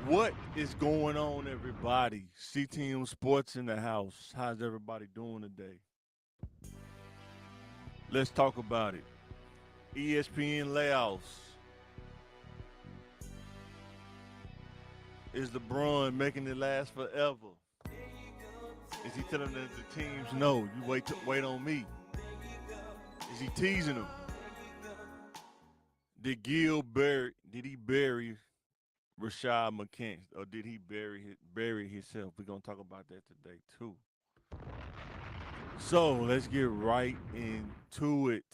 What is going on, everybody? CTM Sports in the house. How's everybody doing today? Let's talk about it. ESPN Layoffs. Is LeBron making it last forever? Is he telling the teams, no, you wait on me? Is he teasing them? Did he bury Rashad McCants, or did he bury himself? We're gonna talk about that today too. So let's get right into it.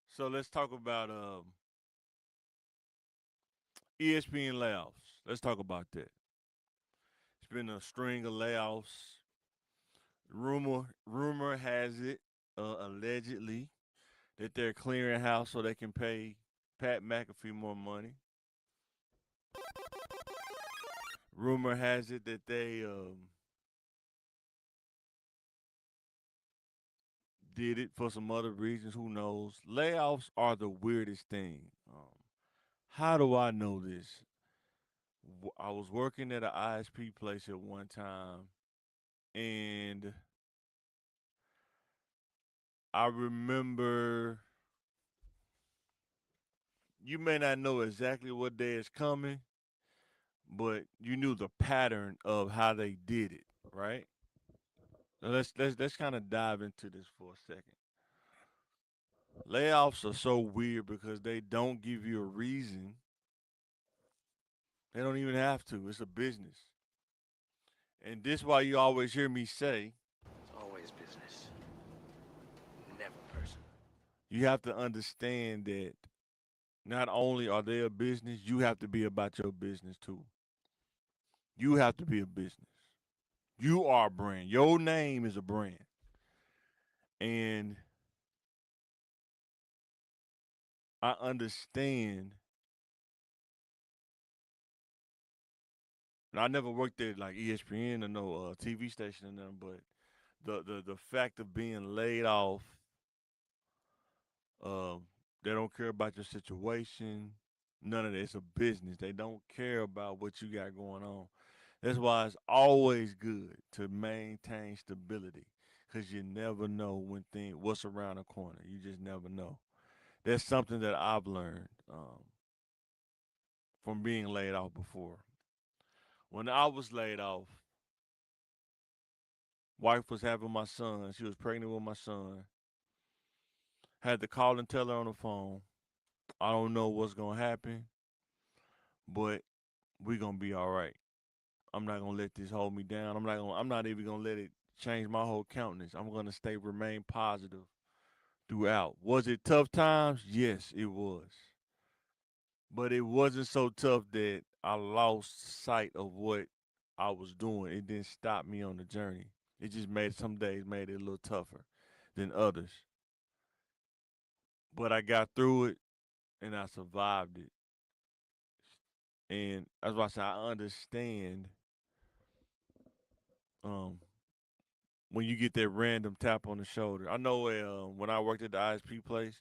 So let's talk about ESPN layoffs. Let's talk about that. It's been a string of layoffs. Rumor has it, allegedly, that they're clearing house so they can pay Pat McAfee more money. Rumor has it that they did it for some other reasons. Who knows? Layoffs are the weirdest thing. How do I know this? I was working at an ISP place at one time, and I remember, you may not know exactly what day is coming, but you knew the pattern of how they did it, right? So let's kind of dive into this for a second. Layoffs are so weird because they don't give you a reason. They don't even have to. It's a business. And this why you always hear me say, It's always business, never personal. you have to understand that not only are they a business, you have to be about your business too. You have to be a business. You are a brand. Your name is a brand. And I understand. And I never worked at like ESPN or no TV station or nothing, but the fact of being laid off, um, they don't care about your situation. None of that. It's a business. They don't care about what you got going on. That's why it's always good to maintain stability, because you never know what's around the corner. You just never know. That's something that I've learned from being laid off before. When I was laid off, wife was having my son. She was pregnant with my son. Had to call and tell her on the phone, I don't know what's gonna happen, but we gonna be all right. I'm not gonna let this hold me down. I'm not even gonna let it change my whole countenance. I'm gonna remain positive throughout. Was it tough times? Yes, it was. But it wasn't so tough that I lost sight of what I was doing. It didn't stop me on the journey. It just made some days made it a little tougher than others. But I got through it and I survived it. And that's why I say I understand um, when you get that random tap on the shoulder. I know when I worked at the ISP place,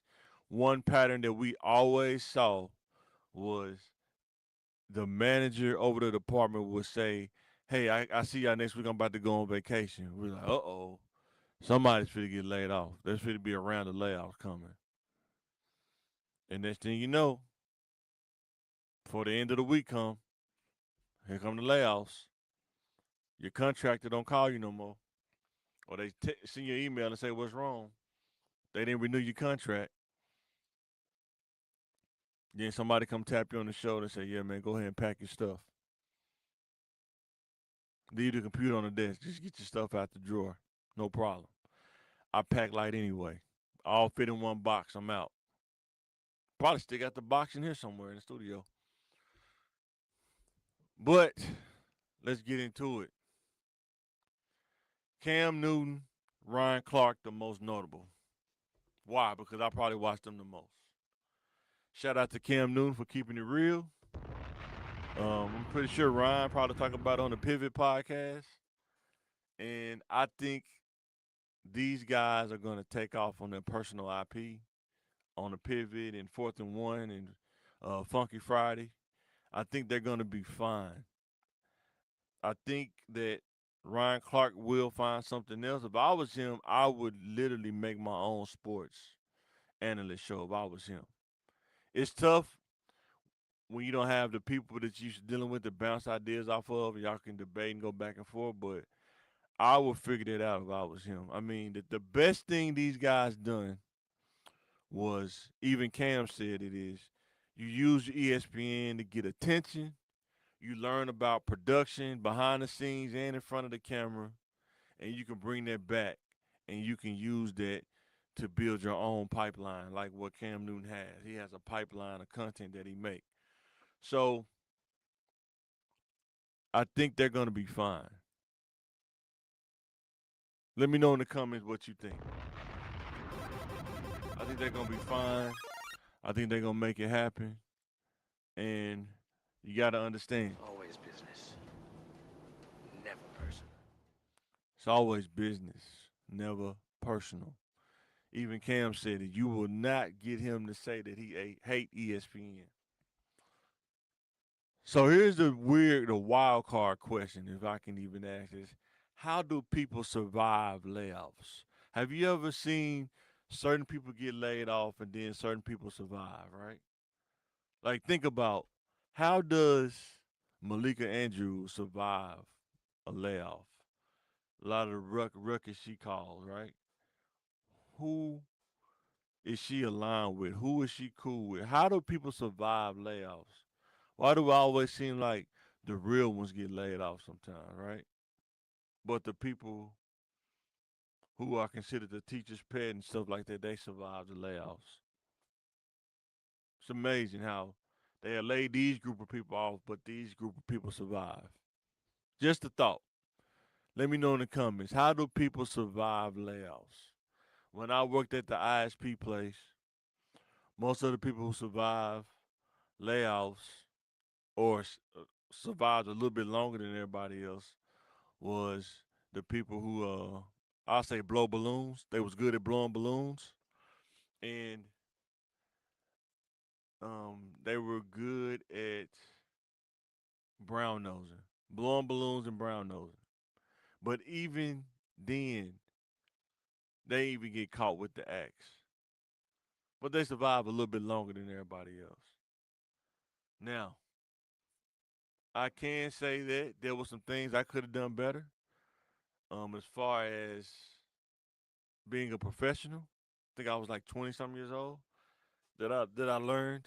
one pattern that we always saw was the manager over the department would say, "Hey, I see y'all next week. I'm about to go on vacation." We're like, "Uh oh, somebody's finna get laid off. There's finna be a round of layoffs coming." And next thing you know, before the end of the week come, here come the layoffs. Your contractor don't call you no more, or they send you an email and say what's wrong. They didn't renew your contract. Then somebody come tap you on the shoulder and say, "Yeah, man, go ahead and pack your stuff. Leave the computer on the desk. Just get your stuff out the drawer. No problem. I pack light anyway. All fit in one box. I'm out. Probably still got the box in here somewhere in the studio. But let's get into it. Cam Newton, Ryan Clark, the most notable. Why? Because I probably watched them the most. Shout out to Cam Newton for keeping it real. I'm pretty sure Ryan probably talk about it on the Pivot podcast. And I think these guys are going to take off on their personal IP on the Pivot and Fourth and One and Funky Friday. I think they're gonna be fine. I think that Ryan Clark will find something else. If I was him, I would literally make my own sports analyst show. If I was him, it's tough when you don't have the people that you're dealing with to bounce ideas off of. Y'all can debate and go back and forth, but I would figure that out if I was him. I mean, the best thing these guys done was, even Cam said it is, you use ESPN to get attention. You learn about production behind the scenes and in front of the camera, and you can bring that back and you can use that to build your own pipeline, like what Cam Newton has. He has a pipeline of content that he makes. So I think they're gonna be fine. Let me know in the comments what you think. I think they're gonna be fine. I think they're gonna make it happen. And you gotta understand, Always business, never personal. it's always business, never personal. Even Cam said it. You will not get him to say that he hate ESPN. So here's the wild card question, if I can even ask this: how do people survive layoffs? Have you ever seen certain people get laid off and then certain people survive? Right? Like, think about, how does Malika Andrews survive a layoff? A lot of the ruckus she caused, right? Who is she aligned with? Who is she cool with? How do people survive layoffs? Why do it always seem like the real ones get laid off sometimes, right? But the people who are considered the teacher's pet and stuff like that, they survive the layoffs. It's amazing how they laid these group of people off, but these group of people survive. Just a thought. Let me know in the comments. How do people survive layoffs? When I worked at the ISP place, most of the people who survive layoffs or survived a little bit longer than everybody else was the people who I'll say blow balloons. They was good at blowing balloons, and they were good at brown nosing, blowing balloons and brown nosing. But even then, they even get caught with the axe. But they survive a little bit longer than everybody else. Now, I can say that there were some things I could have done better. As far as being a professional, I think I was like 20 some years old that I learned.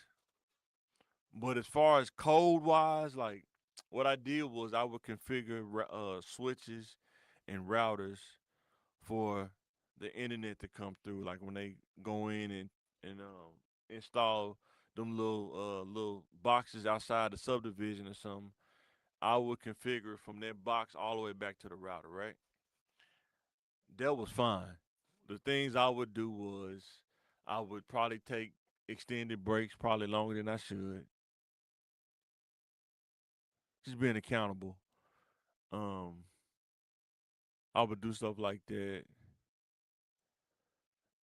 But as far as code wise, like, what I did was I would configure switches and routers for the internet to come through. Like when they go in and install them little boxes outside the subdivision or something, I would configure from that box all the way back to the router. Right, that was fine. The things I would do was I would probably take extended breaks, probably longer than I should. Just being accountable. Um, I would do stuff like that,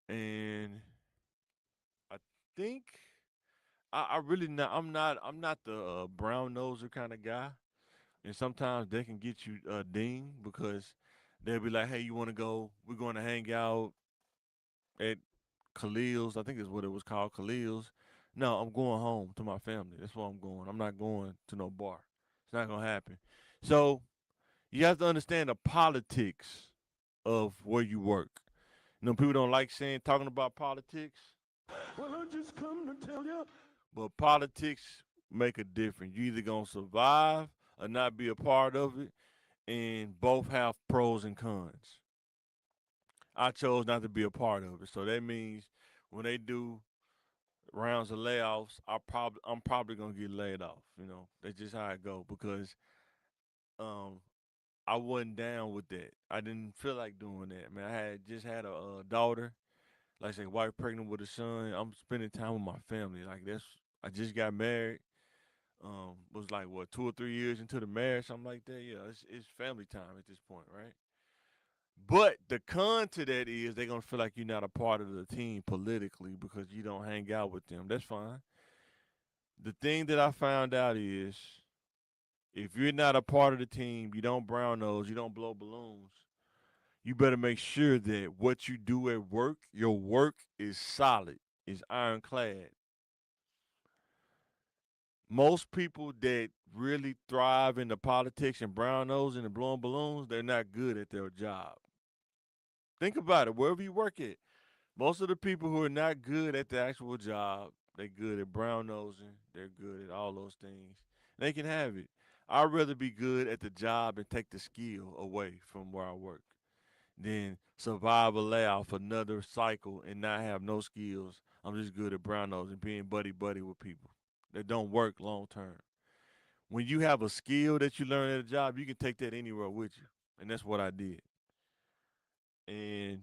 and I think I really not. I'm not the brown noser kind of guy, and sometimes they can get you ding because they'll be like, "Hey, you want to go? We're going to hang out at Khalil's. I think is what it was called, Khalil's." No, I'm going home to my family. That's where I'm going. I'm not going to no bar. It's not gonna happen. So you have to understand the politics of where you work. You know, people don't like saying talking about politics. Well, I just come to tell you. But politics make a difference. You either gonna survive or not be a part of it, and both have pros and cons. I chose not to be a part of it, so that means when they do rounds of layoffs, I'm probably gonna get laid off. You know, that's just how it go because um I wasn't down with that. I didn't feel like doing that. Man, I had just had a daughter, like I say, wife pregnant with a son. I'm spending time with my family. Like that's, I just got married. Was like what 2 or 3 years into the marriage, something like that. Yeah, it's family time at this point, right? But the con to that is they're gonna feel like you're not a part of the team politically because you don't hang out with them. That's fine. The thing that I found out is if you're not a part of the team, you don't brown nose, you don't blow balloons, you better make sure that what you do at work, your work is solid, is ironclad. Most people that really thrive in the politics and brown nosing and blowing balloons, they're not good at their job. Think about it, wherever you work at. Most of the people who are not good at the actual job, they're good at brown nosing, they're good at all those things. They can have it. I'd rather be good at the job and take the skill away from where I work than survive a layoff another cycle and not have no skills. I'm just good at brown nosing, being buddy buddy with people that don't work long term. When you have a skill that you learn at a job, you can take that anywhere with you. And that's what I did. And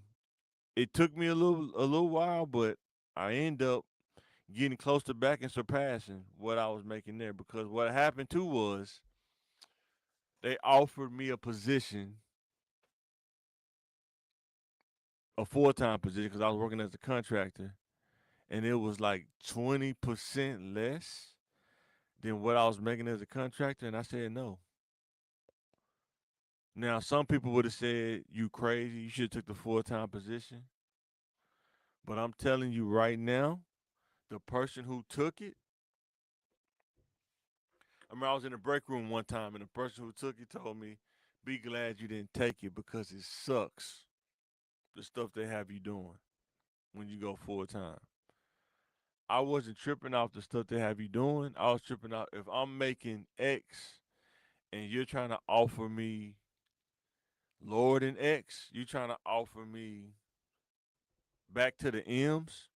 it took me a little while, but I end up getting close to back and surpassing what I was making there because what happened too was they offered me a position, a full-time position because I was working as a contractor and it was like 20% less than what I was making as a contractor and I said no. Now some people would have said you crazy, you should have took the full-time position, but I'm telling you right now, the person who took it, I remember I was in the break room one time and the person who took it told me, be glad you didn't take it because it sucks the stuff they have you doing when you go full time. I wasn't tripping off the stuff they have you doing. I was tripping out if I'm making X and you're trying to offer me lower than X, you're trying to offer me back to the M's,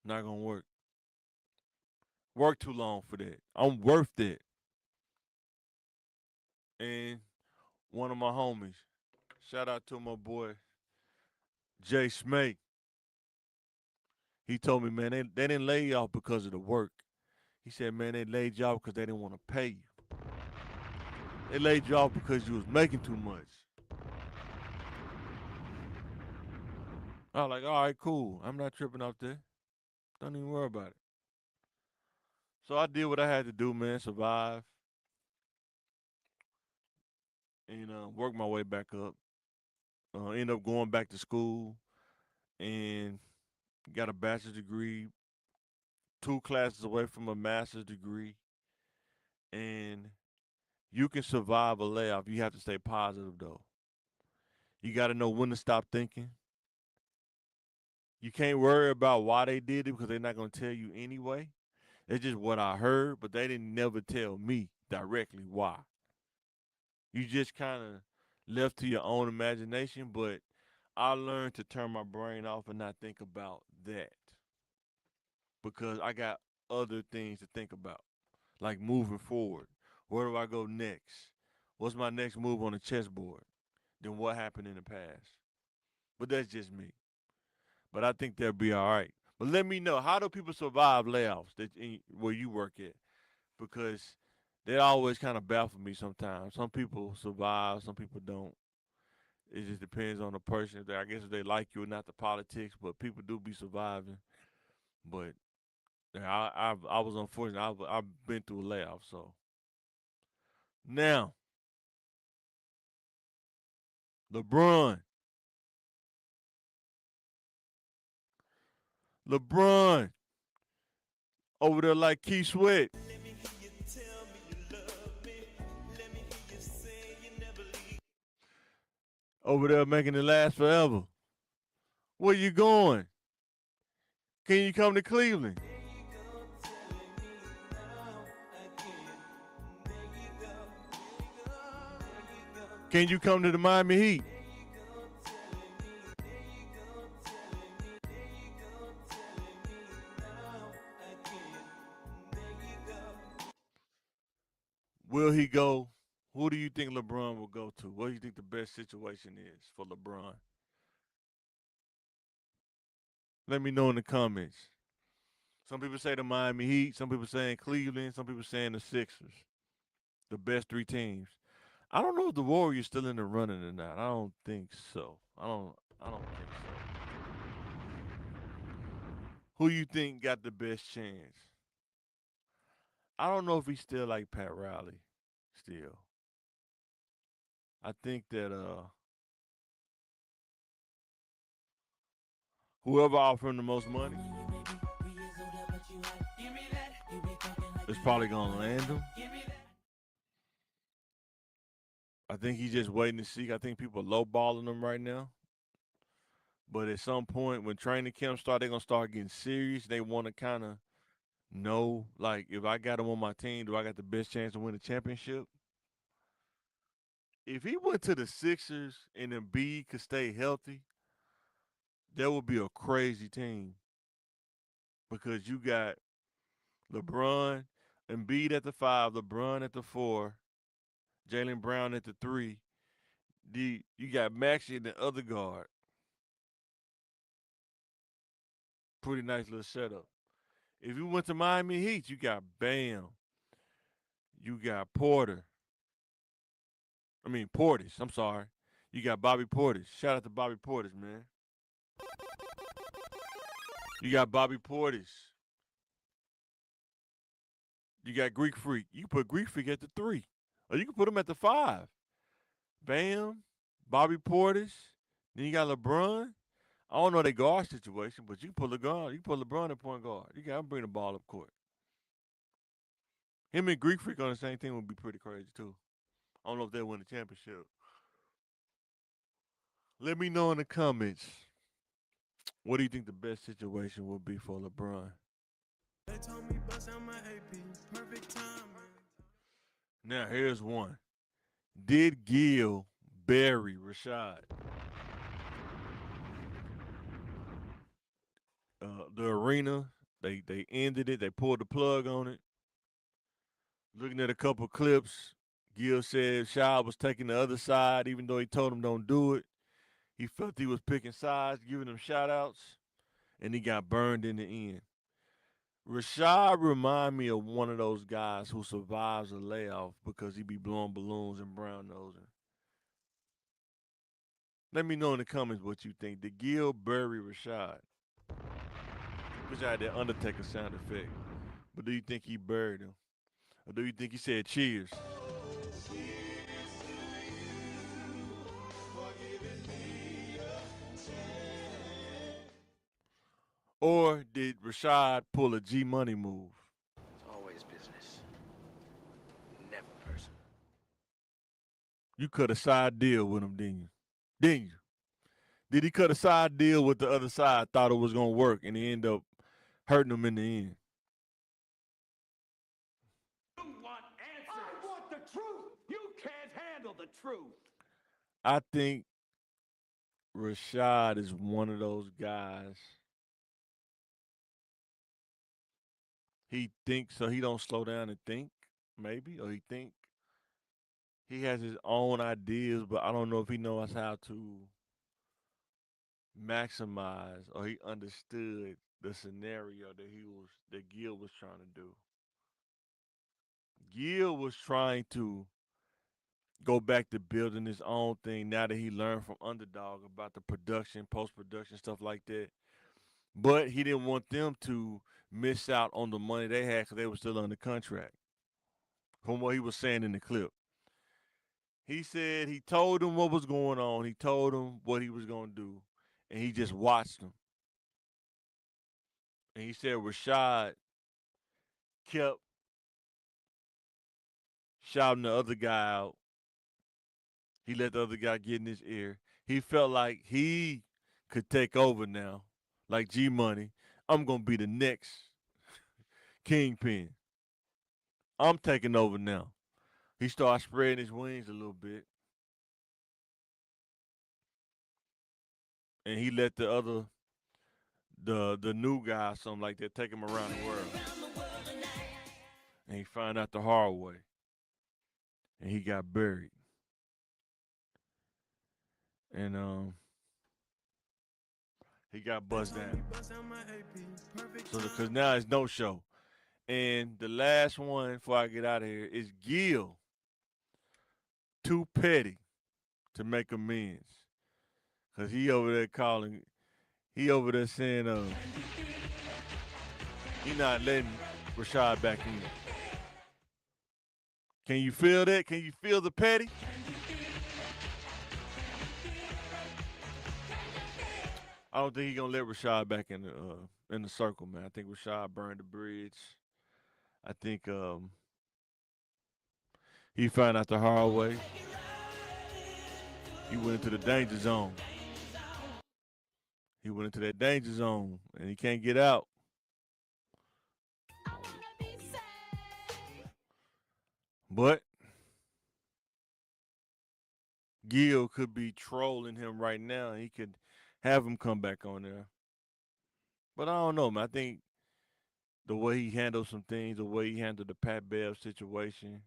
not gonna work. Work too long for that. I'm worth it. And one of my homies, shout out to my boy Jay Smake. He told me, man, they didn't lay you off because of the work. He said, man, they laid you off because they didn't want to pay you. They laid you off because you was making too much. I was like, all right, cool. I'm not tripping off there. Don't even worry about it. So I did what I had to do, man, survive and work my way back up. End up going back to school and got a bachelor's degree, 2 classes away from a master's degree. And you can survive a layoff. You have to stay positive, though. You got to know when to stop thinking. You can't worry about why they did it because they're not going to tell you anyway. It's just what I heard, but they didn't never tell me directly why. You just kind of left to your own imagination, but I learned to turn my brain off and not think about that because I got other things to think about, like moving forward. Where do I go next? What's my next move on the chessboard? Then what happened in the past? But that's just me. But I think they'll be all right. But let me know, how do people survive layoffs where you work at? Because they always kind of baffle me sometimes. Some people survive, some people don't. It just depends on the person. I guess if they like you or not, the politics. But people do be surviving. But yeah, I was unfortunate. I've been through a layoff. So now LeBron, LeBron over there like Keith Sweat over there making it last forever. Where you going? Can you come to Cleveland? Can you come to the Miami Heat? Will he go? Who do you think LeBron will go to? What do you think the best situation is for LeBron? Let me know in the comments. Some people say the Miami Heat. Some people saying Cleveland. Some people saying the Sixers. The best 3 teams. I don't know if the Warriors still in the running or not. I don't think so. I don't think so. Who you think got the best chance? I don't know if he's still like Pat Riley. Still, I think that whoever offered him the most money is probably gonna land him. I think he's just waiting to see. I think people are lowballing him right now. But at some point, when training camp start, they're gonna start getting serious. They want to kind of know, like, if I got him on my team, do I got the best chance to win the championship? If he went to the Sixers and Embiid could stay healthy, that would be a crazy team because you got LeBron, Embiid at the five, LeBron at the four, Jalen Brown at the three. You got Maxey in the other guard. Pretty nice little setup. If you went to Miami Heat, you got Bam, you got Porter. I mean Portis. I'm sorry. You got Bobby Portis. Shout out to Bobby Portis, man. You got Bobby Portis. You got Greek Freak. You can put Greek Freak at the three, or you can put him at the five. Bam, Bobby Portis. Then you got LeBron. I don't know their guard situation, but you can put LeBron. You can put LeBron at point guard. You got him bring the ball up court. Him and Greek Freak on the same team would be pretty crazy too. I don't know if they win the championship. Let me know in the comments. What do you think the best situation would be for LeBron? They told me bust out my AP. Perfect time. Now here's one. Did Gil bury Rashad? The arena, they ended it. They pulled the plug on it. Looking at a couple clips, Gil said Rashad was taking the other side, even though he told him don't do it. He felt he was picking sides, giving them shout outs, and he got burned in the end. Rashad remind me of one of those guys who survives a layoff because he be blowing balloons and brown nosing. Let me know in the comments what you think. Did Gil bury Rashad? Wish I had that Undertaker sound effect. But do you think he buried him? Or do you think he said cheers? Or did Rashad pull a G Money move? It's always business, never personal. You cut a side deal with him, didn't you? Didn't you? Did he cut a side deal with the other side? Thought it was gonna work, and he ended up hurting him in the end. You want answers? I want the truth. You can't handle the truth. I think Rashad is one of those guys. He thinks so he don't slow down and think, maybe, or he think he has his own ideas, but I don't know if he knows how to maximize or he understood the scenario that Gil was trying to do. Gil was trying to go back to building his own thing now that he learned from Underdog about the production, post production, stuff like that. But he didn't want them to miss out on the money they had because they were still under contract. From what he was saying in the clip, he said he told them what was going on. He told them what he was going to do, and he just watched them. And he said Rashad kept shouting the other guy out. He let the other guy get in his ear. He felt like he could take over now, like G Money. I'm gonna be the next kingpin. I'm taking over now. He started spreading his wings a little bit, and he let the new guy, something like that, take him around the world. And he found out the hard way, and he got buried. And he got buzzed down. So because now it's no show. And the last one before I get out of here is Gil. Too petty to make amends. Cause he over there calling, he over there saying he not letting Rashad back in. Can you feel that? Can you feel the petty? I don't think he's gonna let Rashad back in the circle, man. I think Rashad burned the bridge. I think he found out the hard way. He went into the danger zone. He went into that danger zone and he can't get out. But Gil could be trolling him right now. He could have him come back on there. But I don't know, man. I think the way he handled some things, the way he handled the Pat Bev situation,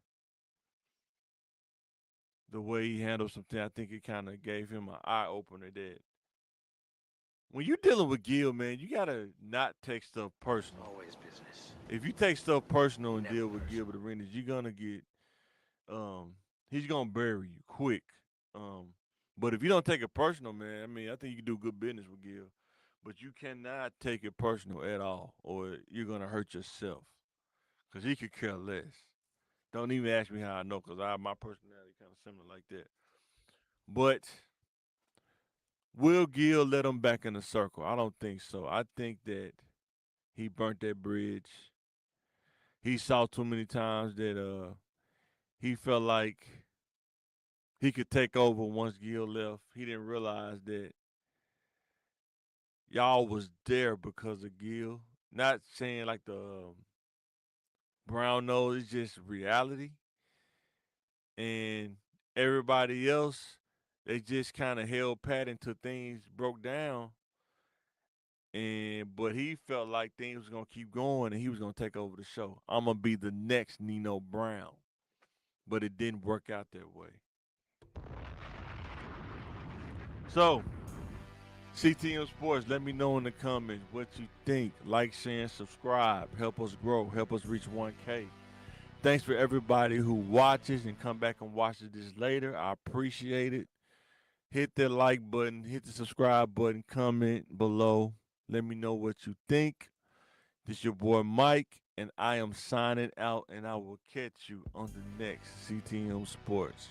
the way he handled something, I think it kind of gave him an eye opener that when you're dealing with Gil, man, you gotta not take stuff personal. Always business. If you take stuff personal and Never deal with personal. Gilbert Arenas, you're gonna get he's gonna bury you quick. Um, but if you don't take it personal, man, I mean, I think you can do good business with Gil, but you cannot take it personal at all, or you're gonna hurt yourself. Cause he could care less. Don't even ask me how I know, cause my personality kind of similar like that. But will Gil let him back in the circle? I don't think so. I think that he burnt that bridge. He saw too many times that he felt like he could take over once Gil left. He didn't realize that y'all was there because of Gil. Not saying like the brown nose is just reality, and everybody else they just kind of held pat until things broke down. And but he felt like things was gonna keep going, and he was gonna take over the show. I'm gonna be the next Nino Brown, but it didn't work out that way. So CTM Sports, let me know in the comments what you think. Like, share, and subscribe. Help us grow. Help us reach 1K. Thanks for everybody who watches and come back and watches this later. I appreciate it. Hit that like button, hit the subscribe button, comment below. Let me know what you think. This your boy Mike, and I am signing out, and I will catch you on the next CTM Sports.